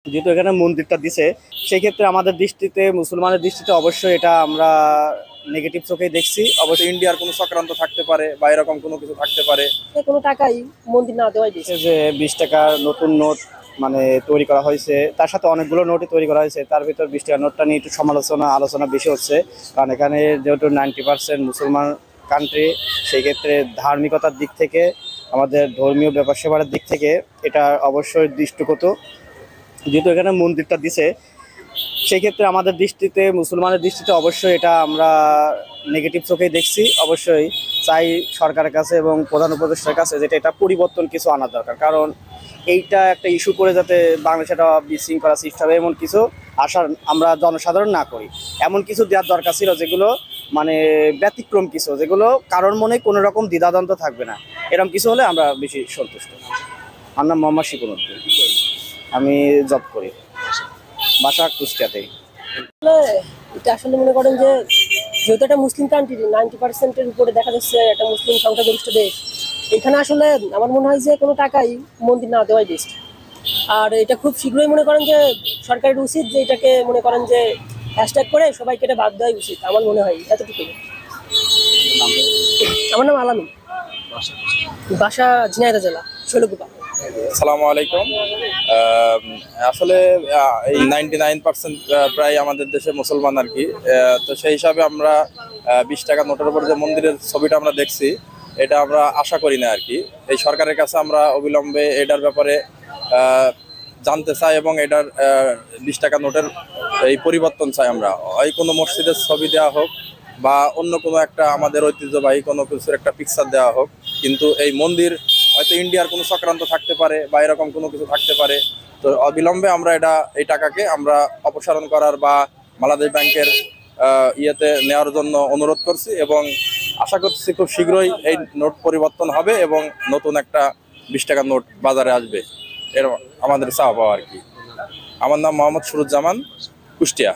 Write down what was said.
যেহেতু এখানে মন্দিরটা দিছে, সেই ক্ষেত্রে আমাদের দৃষ্টিতে, মুসলমানের দৃষ্টিতে অবশ্যই এটা আমরা নেগেটিভ চোখেই দেখছি। অবশ্যই ইন্ডিয়ার কোনো চক্রান্ত থাকতে পারে বা এরকম কোনো কিছু থাকতে পারে। কোনো টাকাই মন্দির না দেওয়াই বেশি। যে 20 টাকার নতুন নোট মানে তৈরি করা হয়েছে, তার সাথে অনেকগুলো নোটই তৈরি করা হয়েছে, তার ভিতর 20 টাকার নোটটা নিয়ে একটু আলোচনা বেশি হচ্ছে। কারণ এখানে যেহেতু 90% মুসলমান কান্ট্রি, সেই ক্ষেত্রে ধার্মিকতার দিক থেকে, আমাদের ধর্মীয় ব্যাপার সেবার দিক থেকে এটা অবশ্যই দৃষ্টিকটু। যেহেতু এখানে মন্দিরটা দিছে, সেই ক্ষেত্রে আমাদের দৃষ্টিতে, মুসলমানের দৃষ্টিতে অবশ্যই এটা আমরা নেগেটিভ চোখেই দেখছি। অবশ্যই চাই সরকারের কাছে এবং প্রধান উপদেষ্টার কাছে যেটা এটা পরিবর্তন কিছু আনা দরকার। কারণ এইটা একটা ইস্যু করে যাতে বাংলাদেশে একটা বিশৃঙ্খলা সৃষ্টি হবে এমন কিছু আশা আমরা জনসাধারণ না করি। এমন কিছু দেওয়ার দরকার ছিল যেগুলো মানে ব্যতিক্রম কিছু, যেগুলো কারোর মনে কোনো রকম দ্বিধাদ্বন্দ্ব থাকবে না। এরকম কিছু হলে আমরা বেশি সন্তুষ্ট। আমার নাম মোহাম্মদ শিকুন উদ্দিন, আমি জব করি, বাসা কুষ্টিয়াতেই। এটা আসলে মনে করেন যে যেহেতু একটা মুসলিম কান্ট্রি, 90%-এর উপরে দেখা যাচ্ছে একটা মুসলিম সংখ্যাগরিষ্ঠ দেশ, এখানে আসলে আমার মনে হয় যে কোনো টাকাই মন্দির না দেওয়াই বেস্ট। আর এটা খুব শীঘ্রই মনে করেন যে সরকারের উচিত যে এটাকে মনে করেন যে হ্যাশট্যাগ করে সবাইকে এটা বাদ দেওয়াই উচিত, আমার মনে হয় এতটুকু। আমার নাম আলামিন, বাসা ঝিনাইদহ জেলা, শৈলকুপা। আসসালামু আলাইকুম। আসলে এই 99% প্রায় আমাদের দেশে মুসলমান আর কি। তো সেই হিসাবে আমরা 20 টাকা নোটের উপর যে মন্দিরের ছবিটা আমরা দেখছি, এটা আমরা আশা করি না আর কি। এই সরকারের কাছে আমরা অবিলম্বে এটার ব্যাপারে জানতে চাই এবং এটার 20 টাকা নোটের এই পরিবর্তন চাই আমরা। ওই কোনো মসজিদের ছবি দেওয়া হোক বা অন্য কোনো একটা আমাদের ঐতিহ্যবাহী কোনো কিছুর একটা পিকচার দেওয়া হোক, কিন্তু এই মন্দির হয়তো ইন্ডিয়ার কোনো চক্রান্ত থাকতে পারে বা এরকম কোনো কিছু থাকতে পারে। তো অবিলম্বে আমরা এই টাকাকে আমরা অপসারণ করার বা বাংলাদেশ ব্যাংকের ইয়েতে নেওয়ার জন্য অনুরোধ করছি এবং আশা করছি খুব শীঘ্রই এই নোট পরিবর্তন হবে এবং নতুন একটা 20 টাকার নোট বাজারে আসবে। এর আমাদের চাওয়া পাওয়া আর কি। আমার নাম মোহাম্মদ সুরুজ্জামান, কুষ্টিয়া।